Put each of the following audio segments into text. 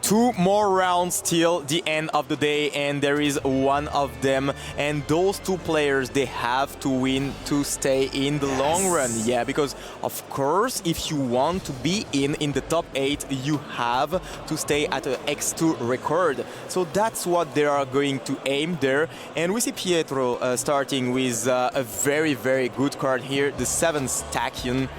2 more rounds till the end of the day, and there is one of them, and those 2 players, they have to win to stay in the long run. Yeah, because of course, if you want to be in the top 8, you have to stay at an X2 record. So that's what they are going to aim there. And we see Pietro starting with a very, very good card here, the 7th Tachyon.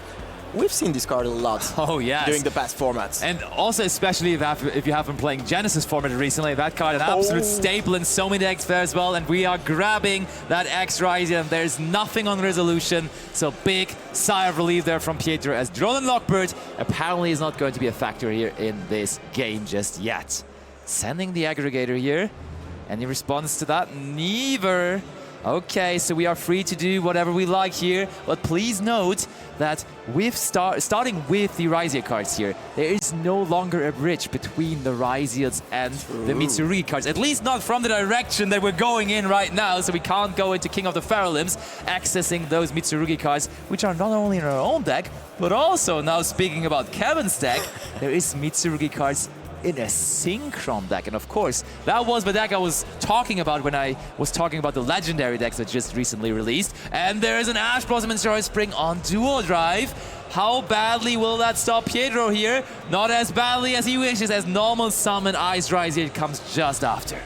We've seen this card a lot during the past formats. And also, especially if you have been playing Genesis format recently, that card an absolute staple in so many decks there as well. And we are grabbing that X Ryzen. There's nothing on resolution. So big sigh of relief there from Pietro, as Drone and Lockbird apparently is not going to be a factor here in this game just yet. Sending the aggregator here. Any response to that? Neither. Okay, so we are free to do whatever we like here, but please note that with starting with the Ryziel cards here, there is no longer a bridge between the Ryziels and the Mitsurugi cards, at least not from the direction that we're going in right now, so we can't go into King of the Pharaoh Limbs, accessing those Mitsurugi cards, which are not only in our own deck, but also, now speaking about Kevin's deck, there is Mitsurugi cards in a Synchron deck. And of course, that was the deck I was talking about when I was talking about the legendary decks that just recently released. And there is an Ash Blossom and Joy Spring on Duo Drive. How badly will that stop Pietro here? Not as badly as he wishes, as normal summon Ice Ryziel comes just after.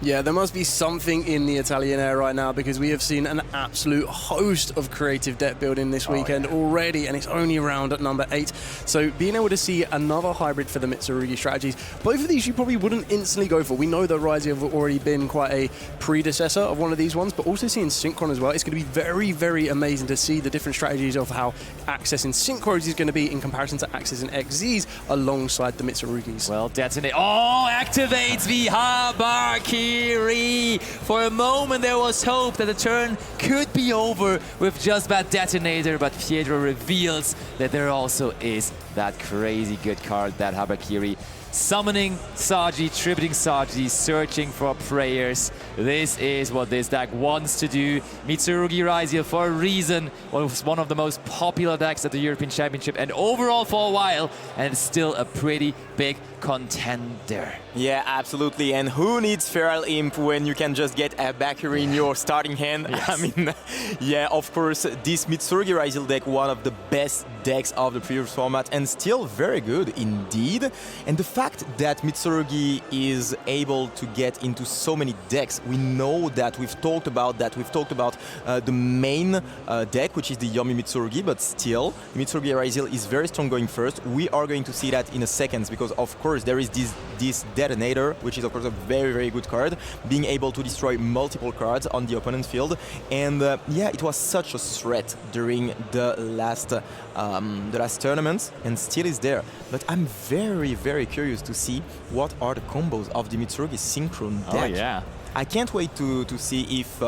Yeah, there must be something in the Italian air right now, because we have seen an absolute host of creative deck building this weekend already, and it's only around at number 8. So being able to see another hybrid for the Mitsurugi strategies, both of these you probably wouldn't instantly go for. We know that Ryziel have already been quite a predecessor of one of these ones, but also seeing Synchron as well, it's going to be very, very amazing to see the different strategies of how accessing Synchros is going to be in comparison to accessing XZs alongside the Mitsurugis. Well, detonate. Oh, activates the Habaki! For a moment there was hope that the turn could be over with just that detonator, but Pietro reveals that there also is that crazy good card, that Habakiri. Summoning Saji, tributing Saji, searching for prayers. This is what this deck wants to do. Mitsurugi Ryziel, for a reason, was one of the most popular decks at the European Championship and overall for a while, and it's still a pretty big contender. Yeah, absolutely. And who needs Feral Imp when you can just get a Bakuri in your starting hand? Yes. I mean, yeah, of course, this Mitsurugi Ryziel deck, one of the best decks of the previous format, and still very good indeed. And the fact that Mitsurugi is able to get into so many decks, we know that we've talked about the main deck, which is the Yomi Mitsurugi, but still, Mitsurugi Ryziel is very strong going first. We are going to see that in a second, because of course there is this detonator, which is of course a very, very good card, being able to destroy multiple cards on the opponent's field. And yeah, it was such a threat during the last tournament, and still is there. But I'm very, very curious to see what are the combos of the Mitsurugi Synchron deck. Oh yeah. I can't wait to see if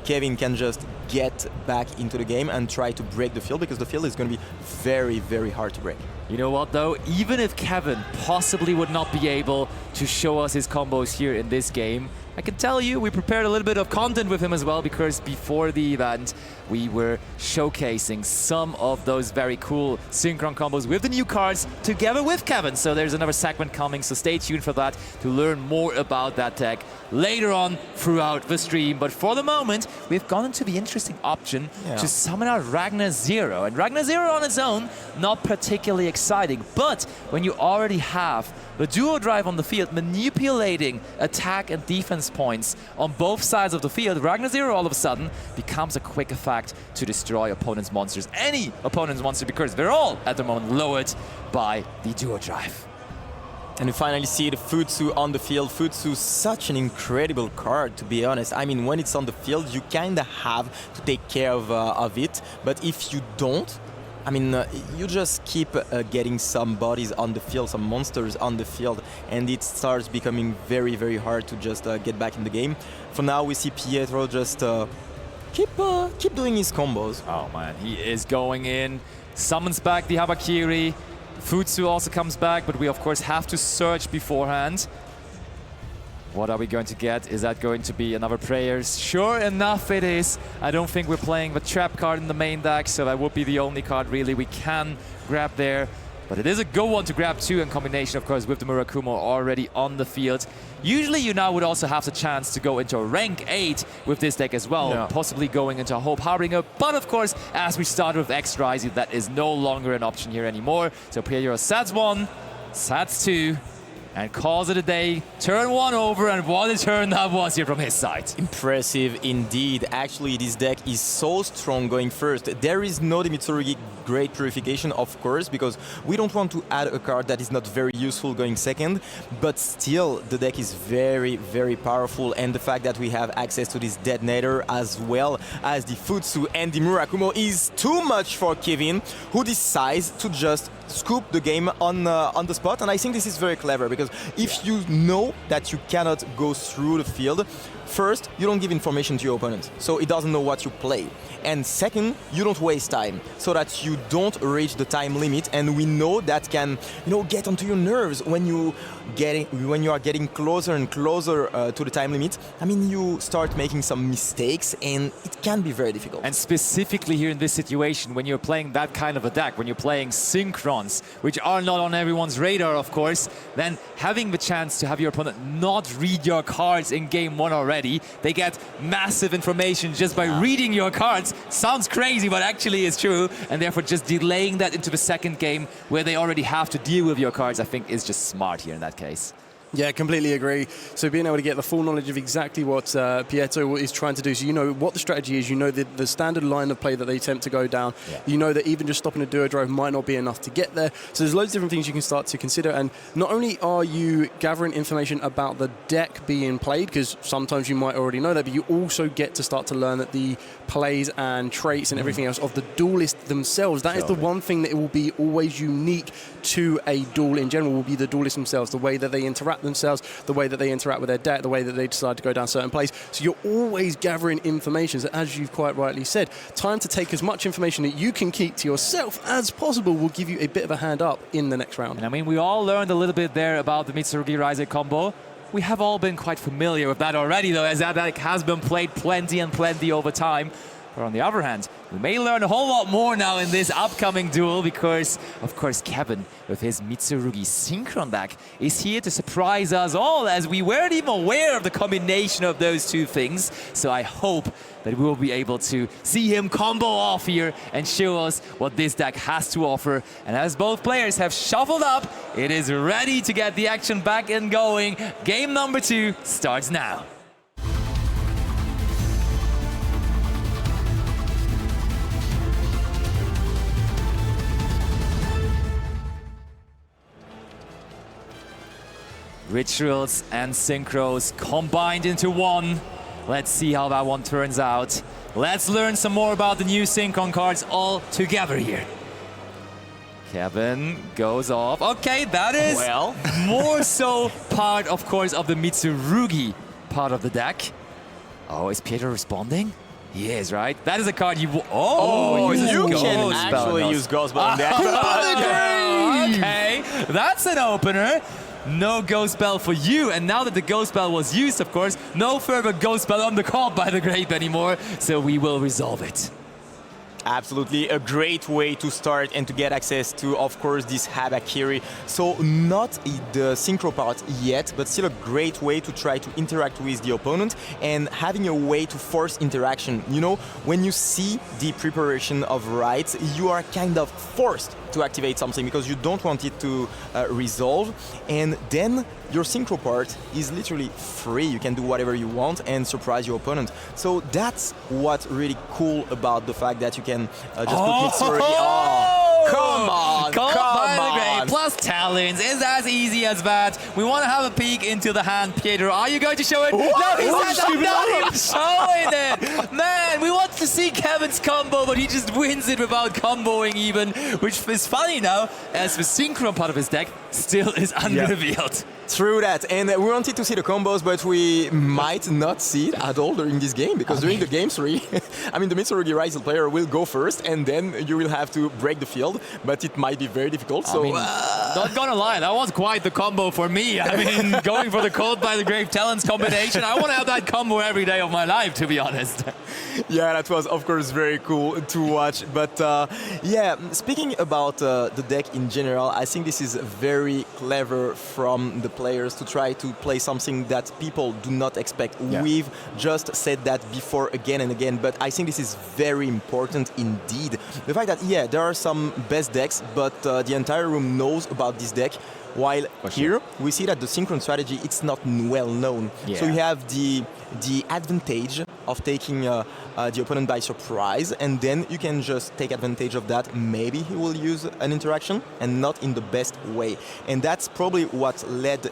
Kevin can just get back into the game and try to break the field, because the field is going to be very, very hard to break. You know what though, even if Kevin possibly would not be able to show us his combos here in this game, I can tell you we prepared a little bit of content with him as well, because before the event we were showcasing some of those very cool Synchron combos with the new cards together with Kevin. So there's another segment coming, so stay tuned for that to learn more about that deck later on throughout the stream. But for the moment, we've gone into the interesting option to summon out Ragnar Zero. And Ragnar Zero on its own, not particularly exciting, but when you already have the duo drive on the field, manipulating attack and defense points on both sides of the field, Ragnar Zero all of a sudden becomes a quick effect to destroy opponent's monsters, any opponent's monster, because they're all at the moment lowered by the duo drive. And we finally see the Futsu on the field. Futsu, such an incredible card, to be honest. I mean, when it's on the field, you kind of have to take care of it. But if you don't, I mean, you just keep getting some bodies on the field, some monsters on the field, and it starts becoming very, very hard to just get back in the game. For now, we see Pietro just keep doing his combos. Oh man, he is going in, summons back the Habakiri. Futsu also comes back, but we of course have to search beforehand. What are we going to get? Is that going to be another Prayers? Sure enough it is. I don't think we're playing the Trap card in the main deck, so that would be the only card really we can grab there. But it is a good one to grab too, in combination, of course, with the Murakumo already on the field. Usually you now would also have the chance to go into rank 8 with this deck as well, possibly going into a Hope Harbinger. But of course, as we started with X Rising, that is no longer an option here anymore. So Pietro sets 1, sets 2, and calls it a day. Turn 1 over, and what a turn that was here from his side. Impressive indeed. Actually, this deck is so strong going first. There is no the Mitsurugi Great Purification, of course, because we don't want to add a card that is not very useful going second, but still, the deck is very, very powerful, and the fact that we have access to this Detonator as well as the Futsu and the Murakumo is too much for Kevin, who decides to just scoop the game on the spot. And I think this is very clever, because if you know that you cannot go through the field, first, you don't give information to your opponent, so it doesn't know what you play. And second, you don't waste time, so that you don't reach the time limit. And we know that can, get onto your nerves when you are getting closer and closer to the time limit. I mean, you start making some mistakes, and it can be very difficult. And specifically here in this situation, when you're playing that kind of a deck, when you're playing Synchrons, which are not on everyone's radar, of course, then having the chance to have your opponent not read your cards in game 1 already, they get massive information just by reading your cards. Sounds crazy, but actually is true. And therefore just delaying that into the second game where they already have to deal with your cards, I think is just smart here in that case. Yeah, completely agree. So being able to get the full knowledge of exactly what Pietro is trying to do, so you know what the strategy is, you know the standard line of play that they attempt to go down, you know that even just stopping a duo drive might not be enough to get there. So there's loads of different things you can start to consider, and not only are you gathering information about the deck being played, because sometimes you might already know that, but you also get to start to learn that the plays and traits and everything else of the duelist themselves. That is the one thing that it will be always unique to a duel in general, will be the duelists themselves, the way that they interact themselves, the way that they interact with their deck, the way that they decide to go down certain plays. So you're always gathering information. So as you've quite rightly said, time to take as much information that you can keep to yourself as possible will give you a bit of a hand up in the next round. And I mean, we all learned a little bit there about the Mitsurugi Rise combo. We have all been quite familiar with that already, though, as that deck has been played plenty and plenty over time. But on the other hand, we may learn a whole lot more now in this upcoming duel, because, of course, Kevin, with his Mitsurugi Synchron deck, is here to surprise us all, as we weren't even aware of the combination of those two things. So I hope that we will be able to see him combo off here and show us what this deck has to offer. And as both players have shuffled up, it is ready to get the action back and going. Game number 2 starts now. Rituals and Synchros combined into one. Let's see how that one turns out. Let's learn some more about the new Synchron cards all together here. Kevin goes off. Okay, that is more so part, of course, of the Mitsurugi part of the deck. Oh, is Pietro responding? He is, right? That is a card you... You can actually use Ghost Bell in that. Okay, that's an opener. No Ghost Bell for you, and now that the Ghost Bell was used, of course, no further Ghost Bell on the card by the Grape anymore, so we will resolve it. Absolutely a great way to start and to get access to, of course, this Habakiri. So not the synchro part yet, but still a great way to try to interact with the opponent and having a way to force interaction. You know, when you see the preparation of rights, you are kind of forced to activate something because you don't want it to resolve, and then your synchro part is literally free. You can do whatever you want and surprise your opponent. So that's what's really cool about the fact that you can just put Mitsurugi. Oh, come on, come on. Plus talents, is as easy as that. We want to have a peek into the hand, Pietro. Are you going to show it? What? No, he said I'm not showing it. Man, we want to see Kevin's combo, but he just wins it without comboing even, which is funny now, as the Synchron part of his deck still is unrevealed. True that, and we wanted to see the combos, but we might not see it at all during this game, because during the game 3, I mean, the Mitsurugi Rising player will go first, and then you will have to break the field, but it might be very difficult. So Not gonna lie, that was quite the combo for me. I mean, going for the Cold by the Grave Talons combination, I want to have that combo every day of my life, to be honest. Yeah, that was of course very cool to watch. But yeah, speaking about the deck in general, I think this is very clever from the players to try to play something that people do not expect. Yeah. We've just said that before again and again, but I think this is very important indeed. The fact that, yeah, there are some best decks, but the entire room knows about this deck. While here, we see that the Synchron strategy, it's not well known. Yeah. So you have the advantage of taking the opponent by surprise, and then you can just take advantage of that. Maybe he will use an interaction, and not in the best way. And that's probably what led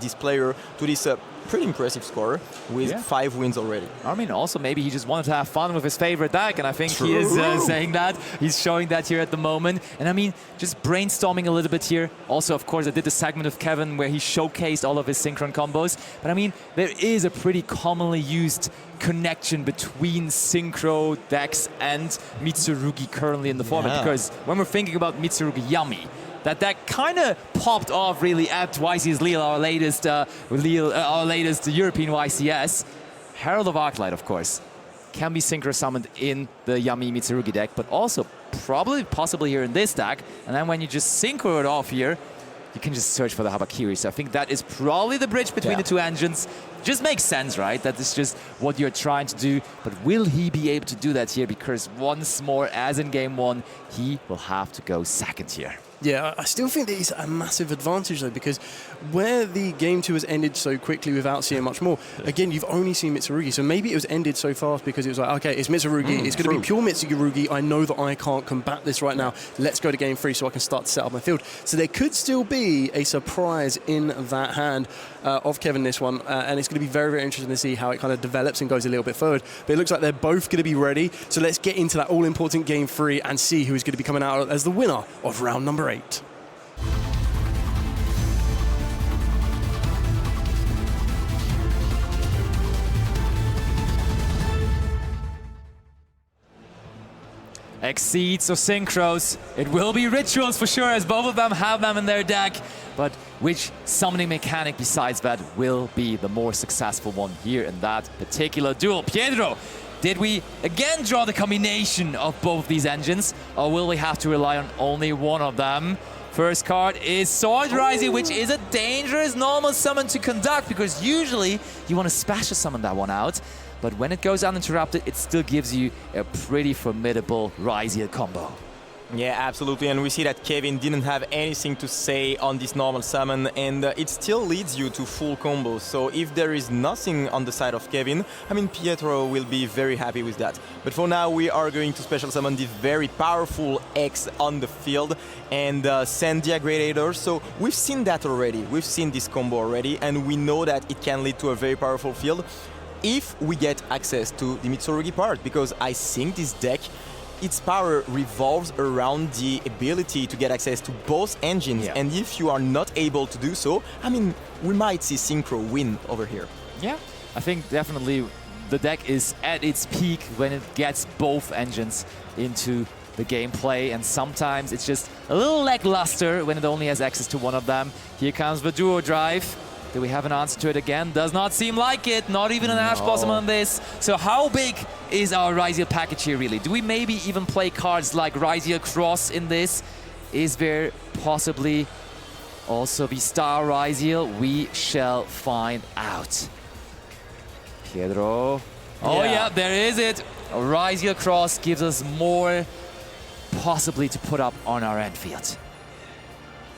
this player to this pretty impressive score with 5 wins already. I mean, also maybe he just wanted to have fun with his favorite deck, and I think True. he is saying that. He's showing that here at the moment. And I mean, just brainstorming a little bit here. Also, of course, I did the segment of Kevin where he showcased all of his Synchron combos. But I mean, there is a pretty commonly used connection between Synchro decks and Mitsurugi currently in the format. Because when we're thinking about Mitsurugi Yami, that kind of popped off really at YCS Lille, our latest European YCS. Herald of Arclight, of course, can be synchro summoned in the Yami Mitsurugi deck, but also possibly here in this deck. And then when you just synchro it off here, you can just search for the Habakiri. So I think that is probably the bridge between the two engines. Just makes sense, right? That is just what you're trying to do. But will he be able to do that here? Because once more, as in game 1, he will have to go second here. Yeah, I still think that it's a massive advantage, though, because where the game 2 has ended so quickly without seeing much more, again, you've only seen Mitsurugi. So maybe it was ended so fast because it was like, okay, it's Mitsurugi. It's going to be pure Mitsurugi. I know that I can't combat this right now. Let's go to game 3 so I can start to set up my field. So there could still be a surprise in that hand of Kevin this one. And it's going to be very, very interesting to see how it kind of develops and goes a little bit forward. But it looks like they're both going to be ready. So let's get into that all-important game 3 and see who is going to be coming out as the winner of round number 8. Exceeds or synchros. It will be rituals for sure, as both of them have them in their deck. But which summoning mechanic besides that will be the more successful one here in that particular duel? Pietro, did we again draw the combination of both these engines, or will we have to rely on only one of them? First card is Sword Rising, which is a dangerous normal summon to conduct, because usually you want to special summon that one out. But when it goes uninterrupted, it still gives you a pretty formidable Ryziel combo. Yeah, absolutely, and we see that Kevin didn't have anything to say on this normal summon, and it still leads you to full combos. So if there is nothing on the side of Kevin, I mean, Pietro will be very happy with that. But for now, we are going to special summon the very powerful X on the field and send the Aggregator. So we've seen that already. We've seen this combo already, and we know that it can lead to a very powerful field if we get access to the Mitsurugi part, because I think this deck, its power revolves around the ability to get access to both engines. And if you are not able to do so, I mean, we might see Synchro win over here. Yeah, I think definitely the deck is at its peak when it gets both engines into the gameplay, and sometimes it's just a little lackluster when it only has access to one of them. Here comes the Duo Drive. Do we have an answer to it again? Does not seem like it. Not even an Ash Blossom on this. So how big is our Ryziel package here, really? Do we maybe even play cards like Ryziel Cross in this? Is there possibly also the Star Ryziel? We shall find out. Pietro. Oh yeah, there is it. Ryziel Cross gives us more possibly to put up on our end field.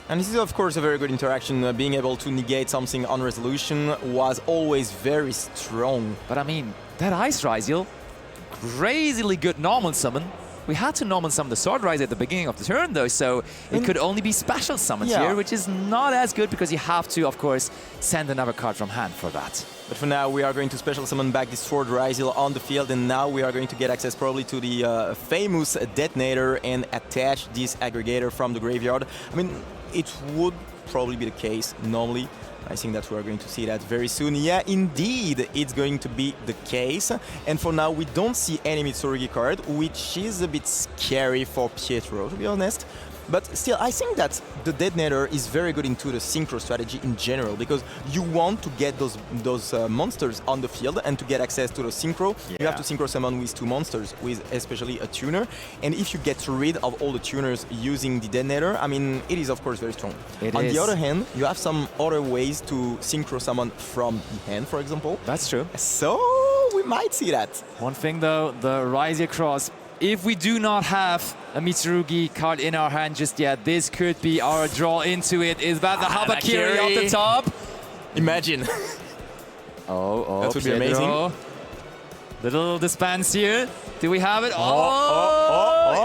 And this is, of course, a very good interaction. Being able to negate something on resolution was always very strong. But I mean, that Ice Ryziel, crazily good normal summon. We had to normal summon the Sword Rise at the beginning of the turn, though, so it could only be special summons here, which is not as good because you have to, of course, send another card from hand for that. But for now, we are going to special summon back this Sword Ryziel on the field, and now we are going to get access probably to the famous detonator and attach this aggregator from the graveyard. I mean, it would probably be the case normally. I think that we are going to see that very soon. Yeah, indeed, it's going to be the case. And for now, we don't see any Mitsurugi card, which is a bit scary for Pietro, to be honest. But still, I think that the Detonator is very good into the synchro strategy in general, because you want to get those monsters on the field, and to get access to the synchro, you have to synchro summon with 2 monsters, with especially a tuner. And if you get rid of all the tuners using the Detonator, I mean, it is of course very strong. On the other hand, you have some other ways to synchro summon from the hand, for example. That's true. So we might see that. One thing though, the Ryzia Cross, if we do not have a Mitsurugi card in our hand just yet, this could be our draw into it. Is that the Habakiri off the top? Imagine. That would be amazing. Little dispense here. Do we have it?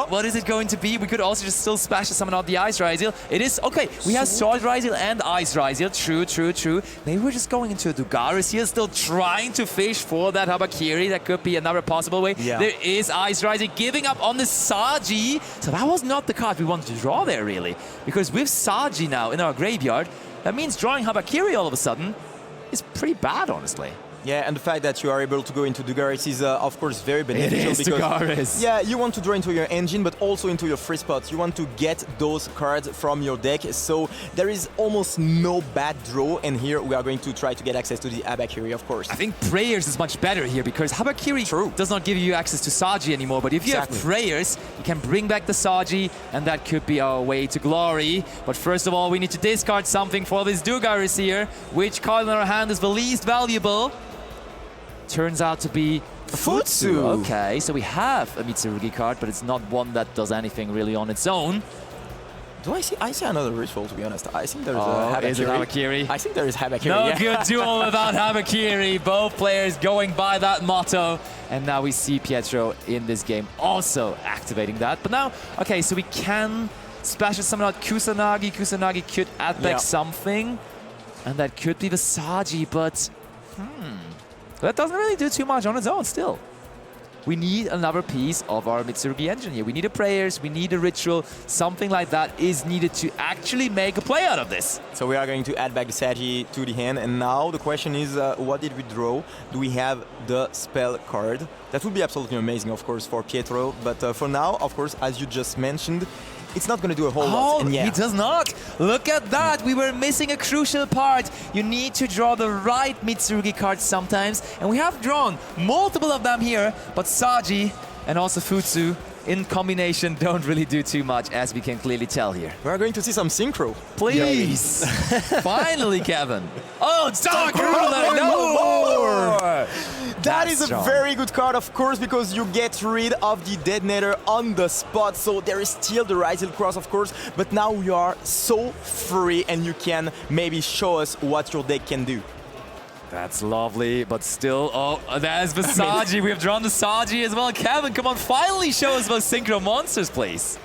What is it going to be? We could also just still splash someone out the Ice Ryzil. It is, okay, we have Sword Ryzil and Ice Ryzil. True. Maybe we're just going into a Dugaris here, still trying to fish for that Habakiri. That could be another possible way. Yeah. There is Ice Ryzil giving up on the Saji. So that was not the card we wanted to draw there, really. Because with Saji now in our graveyard, that means drawing Habakiri all of a sudden is pretty bad, honestly. Yeah, and the fact that you are able to go into Dugaris is, of course, very beneficial. It is Dugaris. Yeah, you want to draw into your engine, but also into your free spots. You want to get those cards from your deck, so there is almost no bad draw, and here we are going to try to get access to the Habakiri, of course. I think Prayers is much better here, because Habakiri does not give you access to Saji anymore, but if you have Prayers, you can bring back the Saji, and that could be our way to glory. But first of all, we need to discard something for this Dugaris here. Which card in our hand is the least valuable? Turns out to be Futsu. Okay, so we have a Mitsurugi card, but it's not one that does anything really on its own. Do I see? I see another ritual, to be honest. I think there is a Habakiri. Is it Habakiri? I think there is Habakiri. No good duel without Habakiri. Both players going by that motto. And now we see Pietro in this game also activating that. But now, okay, so we can splash someone out Kusanagi. Kusanagi could add back something. And that could be the Saji, but that doesn't really do too much on its own still. We need another piece of our Mitsurugi engine here. We need a Prayers, we need a Ritual, something like that is needed to actually make a play out of this. So we are going to add back the Saji to the hand, and now the question is, what did we draw? Do we have the spell card? That would be absolutely amazing, of course, for Pietro, but for now, of course, as you just mentioned, it's not going to do a whole lot. And he does not. Look at that. We were missing a crucial part. You need to draw the right Mitsurugi cards sometimes. And we have drawn multiple of them here. But Saji and also Futsu in combination don't really do too much, as we can clearly tell here. We're going to see some synchro. Please. Finally, Kevin. Oh, Dark Ruler. No more. That is a very good card, of course, because you get rid of the Detonator on the spot. So there is still the Ryzil Cross, of course, but now you are so free and you can maybe show us what your deck can do. That's lovely, but still, there's the Saji. We have drawn the Saji as well. Kevin, come on, finally show us those Synchro monsters, please.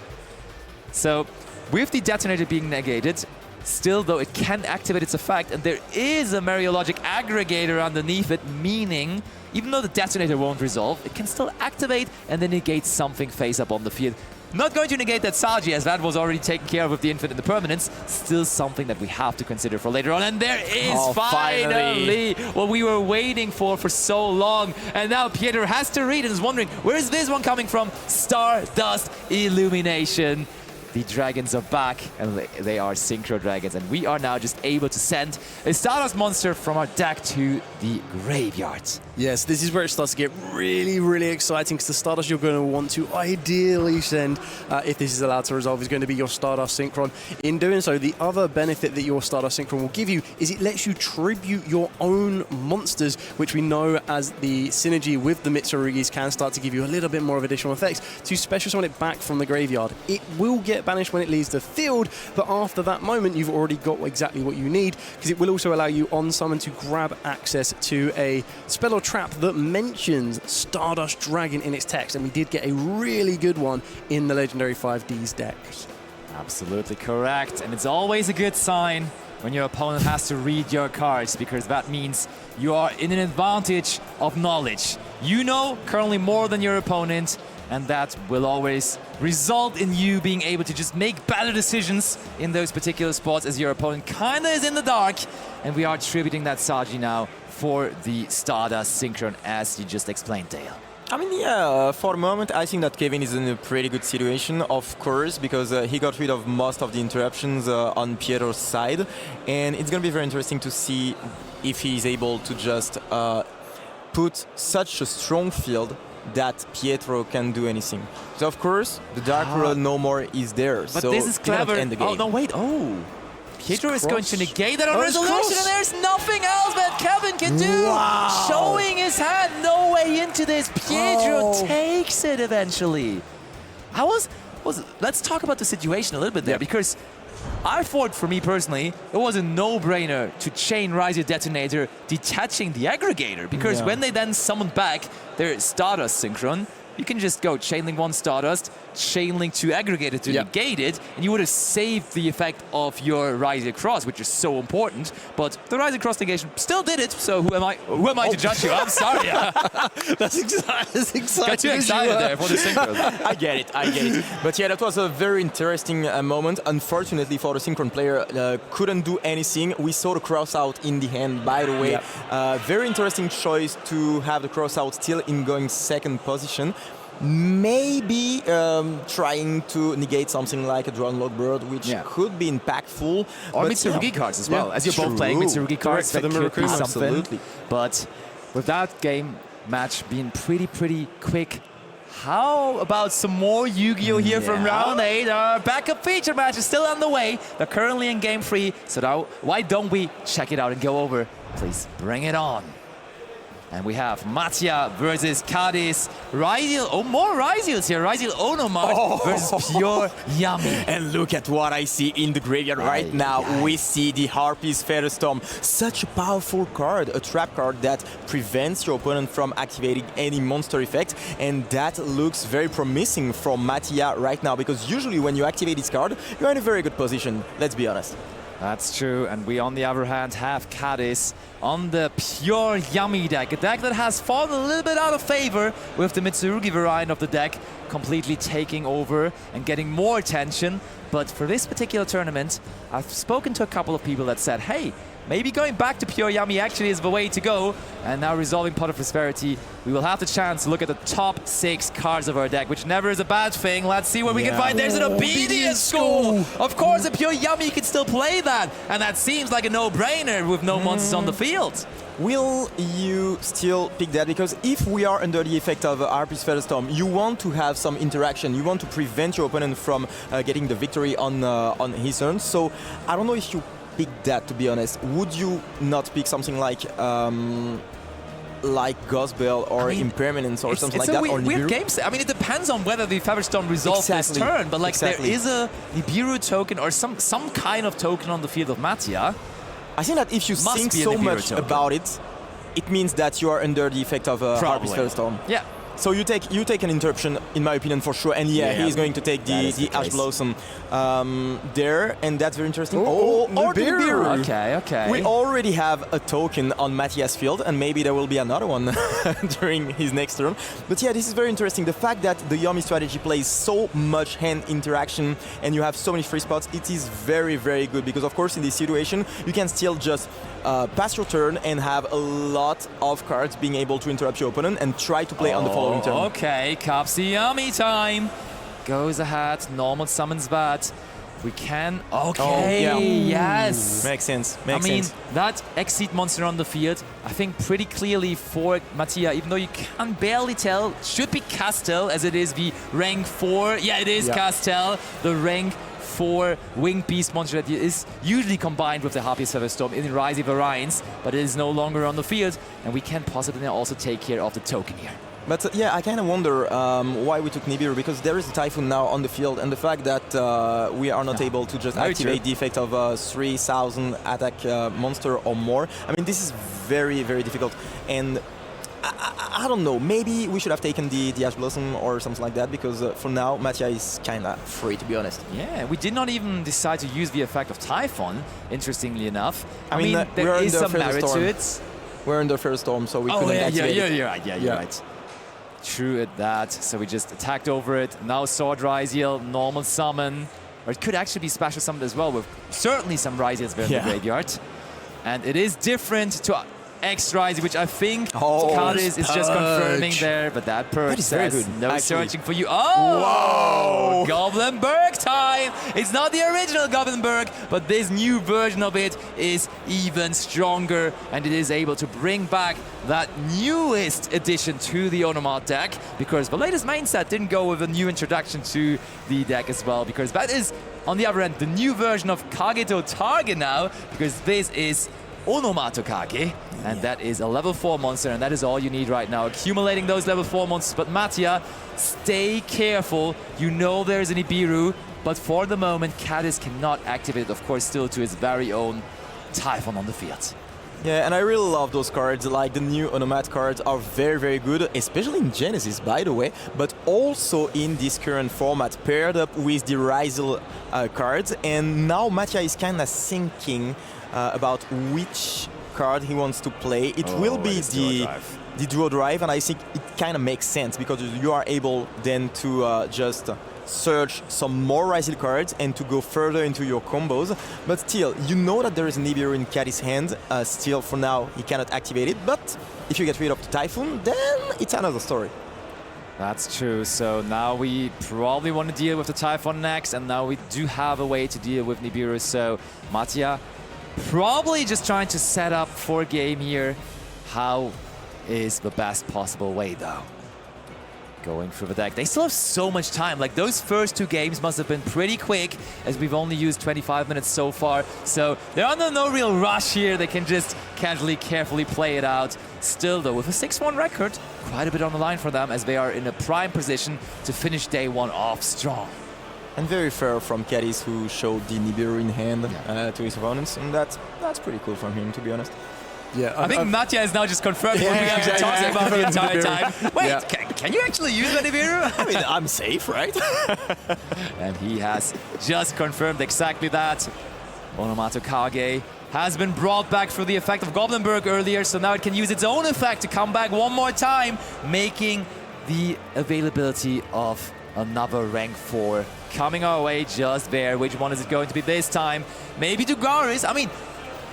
So, with the Detonator being negated, still, though, it can activate its effect, and there is a Mariologic Aggregator underneath it, meaning, even though the Detonator won't resolve, it can still activate and then negate something face up on the field. Not going to negate that Saji, as that was already taken care of with the Infinite Impermanence. Still something that we have to consider for later on. And there is finally what we were waiting for so long. And now Pietro has to read and is wondering, where is this one coming from? Stardust Illumination. The dragons are back, and they are Synchro Dragons, and we are now just able to send a Stardust monster from our deck to the graveyard. Yes, this is where it starts to get really, really exciting, because the Stardust you're going to want to ideally send, if this is allowed to resolve, is going to be your Stardust Synchron. In doing so, the other benefit that your Stardust Synchron will give you is it lets you tribute your own monsters, which we know as the synergy with the Mitsurugis can start to give you a little bit more of additional effects to special summon it back from the graveyard. It will get banished when it leaves the field, but after that moment you've already got exactly what you need, because it will also allow you on summon to grab access to a spell or trap that mentions Stardust Dragon in its text, and we did get a really good one in the Legendary 5D's deck. Absolutely correct, and it's always a good sign when your opponent has to read your cards, because that means you are in an advantage of knowledge. You know currently more than your opponent, and that will always result in you being able to just make better decisions in those particular spots, as your opponent kinda is in the dark. And we are tributing that Saji now for the Stardust Synchron, as you just explained, Dale. I mean, yeah, for the moment, I think that Kevin is in a pretty good situation, of course, because he got rid of most of the interruptions on Pietro's side. And it's going to be very interesting to see if he is able to just put such a strong field that Pietro can do anything. So, of course, the Dark World no more is there. But so this is clever. End the game. Oh, no, wait. Oh. Pietro is going to negate that on it's resolution, cross. and there's nothing else that Kevin can do. Wow. Showing his hand, no way into this. Pietro takes it eventually. Let's talk about the situation a little bit there, because I thought, for me personally, it was a no-brainer to chain Rise Your Detonator, detaching the aggregator, because when they then summoned back their Stardust Synchron, you can just go Chainlink 1 Stardust, Chainlink 2 Aggregator to negate it, and you would have saved the effect of your Rise Across, which is so important. But the Rise Across negation still did it, so who am I to judge you? I'm sorry. That's exactly. Got too excited there for the Synchron. I get it. But yeah, that was a very interesting moment. Unfortunately for the Synchron player, couldn't do anything. We saw the cross out in the hand, by the way. Very interesting choice to have the cross out still in going second position. Maybe trying to negate something like a Drone Lock Bird, which could be impactful. Or Mitsurugi cards as well. As you're both playing Mitsurugi cards, that could be something. Absolutely. But with that game match being pretty quick, how about some more Yu-Gi-Oh! Here from round 8? Our backup feature match is still on the way. They're currently in game 3, so now why don't we check it out and go over? Please bring it on. And we have Mattia versus Cadiz. Ryziel, more Ryziels here. Ryziel Onomart versus Pure Yummy. And look at what I see in the graveyard right now. We see the Harpy's Featherstorm. Such a powerful card, a trap card that prevents your opponent from activating any monster effect. And that looks very promising from Mattia right now, because usually when you activate this card, you're in a very good position, let's be honest. That's true, and we on the other hand have Cadiz on the Pure Yummy deck, a deck that has fallen a little bit out of favor with the Mitsurugi variant of the deck completely taking over and getting more attention. But for this particular tournament, I've spoken to a couple of people that said, hey, maybe going back to Pure Yummy actually is the way to go. And now resolving Pot of Prosperity, we will have the chance to look at the top 6 cards of our deck, which never is a bad thing. Let's see what we can find. There's an Obedience School. Of course, a Pure Yummy can still play that. And that seems like a no-brainer with no monsters on the field. Will you still pick that? Because if we are under the effect of Harpy's Featherstorm, you want to have some interaction. You want to prevent your opponent from getting the victory on his turn. So I don't know if you pick that, to be honest. Would you not pick something like Gospel or Impermanence or something like that? Or weird games. I mean, it depends on whether the Featherstorm resolves this turn, but like there is a Nibiru token or some kind of token on the field of Mattia. I think that if you think so much about it, it means that you are under the effect of Harpy's Featherstorm. Yeah. So you take an interruption, in my opinion, for sure. And he's going to take the Ash Blossom there, and that's very interesting. Or Nibiru. Okay. We already have a token on Mattia's field, and maybe there will be another one during his next turn. But yeah, this is very interesting. The fact that the Yummy strategy plays so much hand interaction, and you have so many free spots, it is very, very good. Because of course, in this situation, you can still just pass your turn and have a lot of cards being able to interrupt your opponent and try to play on the following turn. Okay, Capsi Yummy time. Goes ahead, normal summons that. We can... yes. Makes sense. I mean, that Exceed monster on the field, I think pretty clearly for Mattia, even though you can barely tell, should be Castel, as it is the rank 4. Yeah, it is Castel, the rank 4 Winged Beast monster that is usually combined with the Harpy's Featherstorm in Rising variants, but it is no longer on the field, and we can possibly also take care of the token here. But yeah, I kind of wonder why we took Nibiru, because there is a Typhoon now on the field, and the fact that we are not able to just activate the effect of 3,000 attack monster or more. I mean, this is very, very difficult. And I don't know, maybe we should have taken the Ash Blossom or something like that, because for now, Mattia is kind of free, to be honest. Yeah, we did not even decide to use the effect of Typhon, interestingly enough. I mean there is some merit to it. We're in the first storm, so we couldn't activate it. You're right. True at that, so we just attacked over it. Now Sword Ryziel, normal summon. Or it could actually be special summoned as well, with certainly some Ryziels in the graveyard. And it is different to X-Rise, which I think Oh, Kadis is just confirming purge. there, but that purge That is very says good, no actually. searching for you. Oh! Goblinberg time! It's not the original Goblinberg, but this new version of it is even stronger, and it is able to bring back that newest addition to the Onomat deck, because the latest main set didn't go with a new introduction to the deck as well, because that is, on the other end, the new version of Kageto Target now, because this is Onomato Kage, and that is a level 4 monster, and that is all you need right now, accumulating those level 4 monsters. But Mattia, stay careful. You know there's an Ibiru, but for the moment, Kadis cannot activate it, of course, still to his very own Typhon on the field. Yeah, and I really love those cards. Like the new Onomat cards are very, very good, especially in Genesis, by the way, but also in this current format, paired up with the Rizal cards. And now Mattia is kind of thinking about which card he wants to play. It will be the Duo Drive, and I think it kind of makes sense because you are able then to just search some more Rizal cards and to go further into your combos. But still, you know that there is an Ibiru in Kadis' hand. Still, for now, he cannot activate it. But if you get rid of the Typhoon, then it's another story. That's true. So now we probably want to deal with the Typhon next, and now we do have a way to deal with Nibiru. So Mattia probably just trying to set up for a game here. How is the best possible way, though? Going through the deck. They still have so much time. Like, those first 2 games must have been pretty quick, as we've only used 25 minutes so far. So they're under no real rush here. They can just casually, carefully play it out. Still, though, with a 6-1 record, quite a bit on the line for them, as they are in a prime position to finish day 1 off strong. And very fair from Kadis, who showed the Nibiru in hand to his opponents. And that's pretty cool from him, to be honest. Yeah, I think Mattia is now just confirmed what we have been talking about the entire time. Wait, can you actually use the Nibiru? I mean, I'm safe, right? And he has just confirmed exactly that. Onomato Kage has been brought back for the effect of Goblinberg earlier, so now it can use its own effect to come back one more time, making the availability of another rank 4 coming our way just there. Which one is it going to be this time? Maybe Dugaris. I mean,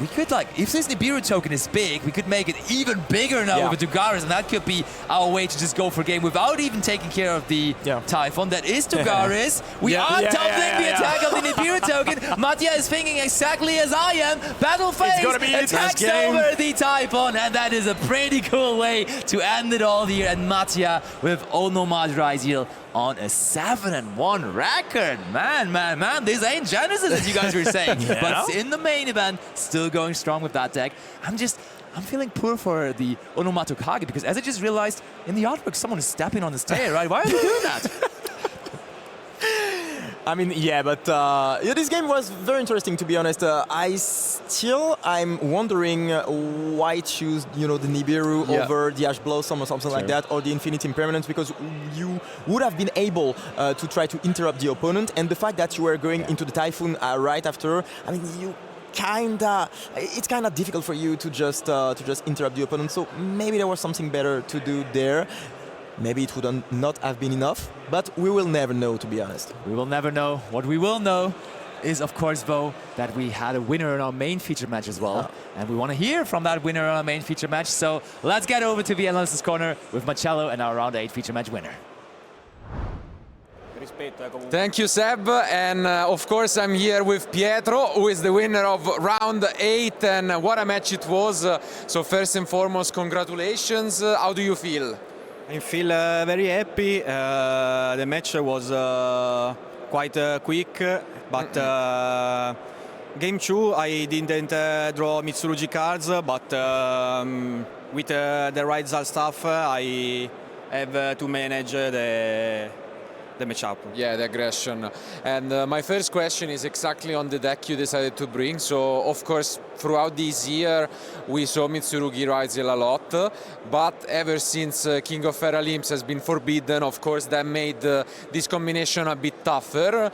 we could, like, if this Nibiru token is big, we could make it even bigger now with Dugaris, and that could be our way to just go for game without even taking care of the Typhon. That is Dugaris. We are doubling the attack of the Nibiru token. Mattia is thinking exactly as I am. Battle phase, attacks over the Typhon, and that is a pretty cool way to end it all here. And Mattia with Onomat Rizal on a 7-1 record. Man, this ain't Genesis, as you guys were saying. But in the main event, still going strong with that deck. I'm feeling poor for the Onomato Kage, because as I just realized, in the artwork, someone is stepping on his tail, right? Why are they doing that? I mean, yeah, but this game was very interesting, to be honest. I'm wondering why choose, the Nibiru over the Ash Blossom or something like that, or the Infinite Impermanence, because you would have been able to try to interrupt the opponent, and the fact that you were going into the Typhoon right after, I mean, it's kinda difficult for you to just interrupt the opponent. So maybe there was something better to do there. Maybe it would not have been enough, but we will never know, to be honest. We will never know. What we will know is, of course, though, that we had a winner in our main feature match as well. And we want to hear from that winner in our main feature match. So let's get over to the Analysis Corner with Marcello and our Round 8 feature match winner. Thank you, Seb. And of course, I'm here with Pietro, who is the winner of Round 8. And what a match it was. So first and foremost, congratulations. How do you feel? I feel very happy. The match was quite quick, but game 2 I didn't draw Mitsurugi cards, but with the Rizal stuff I have to manage the matchup. Yeah, the aggression. And my first question is exactly on the deck you decided to bring. So, of course, throughout this year, we saw Mitsurugi Rizal a lot, but ever since King of Feralimps has been forbidden, of course, that made this combination a bit tougher.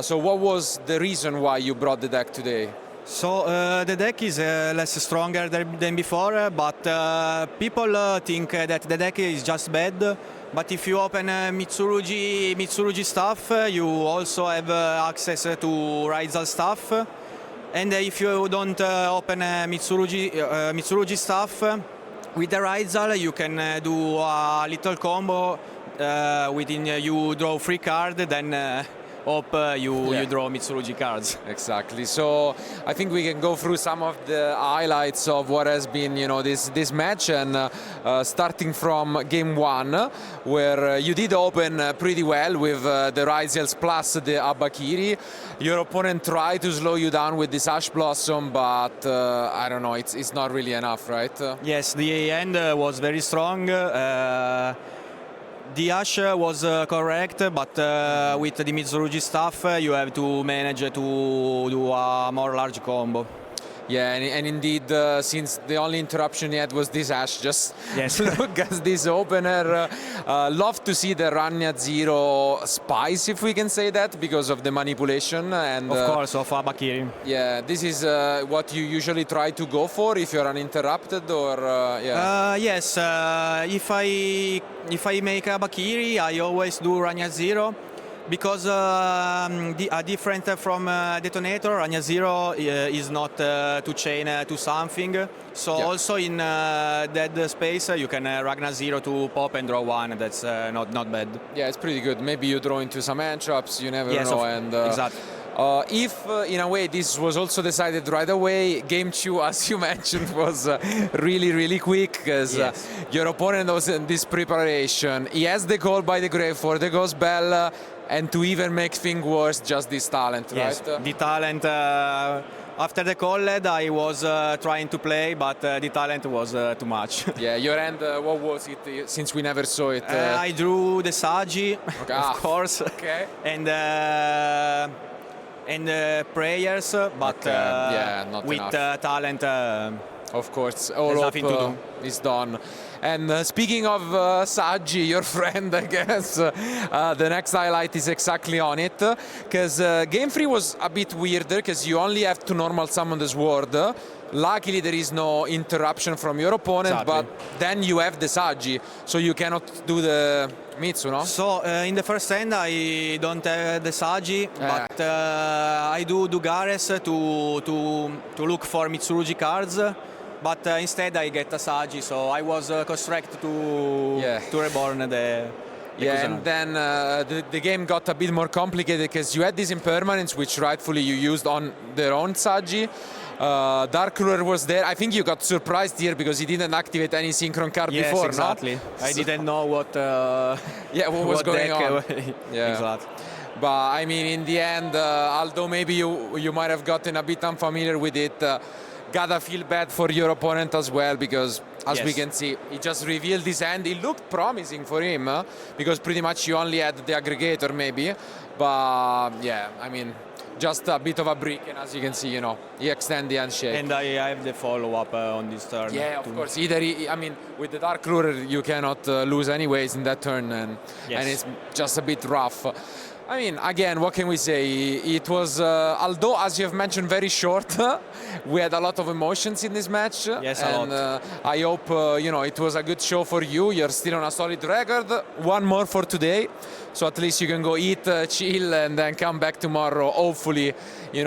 So what was the reason why you brought the deck today? So the deck is less stronger than before, but people think that the deck is just bad. But if you open Mitsurugi stuff, you also have access to Rizal stuff. And if you don't open Mitsurugi stuff with the Rizal, you can do a little combo. Within you draw 3 cards, then hope you draw Mitsurugi cards. Exactly. So I think we can go through some of the highlights of what has been, this match, and starting from game 1, where you did open pretty well with the Rizals plus the Abakiri. Your opponent tried to slow you down with this Ash Blossom, but I don't know, it's not really enough, right? Yes, the end was very strong. The Ash was correct, but with the Mitsurugi stuff, you have to manage to do a more large combo. Yeah, and indeed, since the only interruption yet was this Ash, just yes. Look at this opener. Love to see the Rania Zero spice, if we can say that, because of the manipulation. And of course, of Abakiri. Yeah, this is what you usually try to go for if you're uninterrupted, or yeah. Yes, if I make Abakiri, I always do Rania Zero. Because different from Detonator, Rania Zero is not to chain to something. So also in dead space, you can Ragnar Zero to pop and draw 1. That's not bad. Yeah, it's pretty good. Maybe you draw into some hand traps, you never know. And exactly. If, in a way, this was also decided right away, game 2, as you mentioned, was really, really quick, because your opponent was in this preparation. He has the call by the grave for the Ghost Bell, and to even make things worse, just this talent, yes, right? The talent. After the call lead, I was trying to play, but the talent was too much. Yeah, your end, what was it, since we never saw it? I drew the Sagi, okay. Of course. Okay. And prayers, but not with talent. Of course, there's all nothing to do. is done. And speaking of Saggi, your friend, I guess, the next highlight is exactly on it. Because game 3 was a bit weirder, because you only have to normal summon the sword. Luckily, there is no interruption from your opponent, but then you have the Saggi, so you cannot do the Mitsu, no? So in the first hand, I don't have the Saggi, but I do Dugares to look for Mitsurugi cards. But instead I get a Sagi, so I was constrained to reborn the and then the game got a bit more complicated, because you had these impermanents, which rightfully you used on their own Sagi. Dark Ruler was there. I think you got surprised here because he didn't activate any Synchron card before, exactly. No? I didn't know what was going on. Exactly. But I mean, in the end, although maybe you might have gotten a bit unfamiliar with it, gotta feel bad for your opponent as well, because as we can see, he just revealed his hand. It looked promising for him, because pretty much you only had the aggregator maybe, but yeah, I mean, just a bit of a brick, and as you can see, he extended the handshake. And I have the follow-up on this turn. Yeah, of course. Either with the Dark Ruler, you cannot lose anyways in that turn, and it's just a bit rough. I mean, again, what can we say? It was, although, as you have mentioned, very short, we had a lot of emotions in this match. Yes, and a lot. I hope, it was a good show for you. You're still on a solid record. One more for today. So at least you can go eat, chill, and then come back tomorrow, hopefully,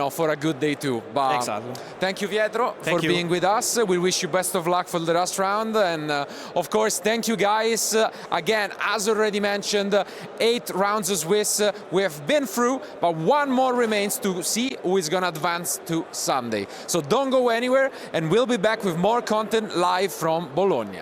for a good day too. But exactly. Thank you, Pietro, for being with us. We wish you best of luck for the last round. And of course, thank you guys. Again, as already mentioned, 8 rounds of Swiss we have been through, but one more remains to see who is going to advance to Sunday. So don't go anywhere, and we'll be back with more content live from Bologna.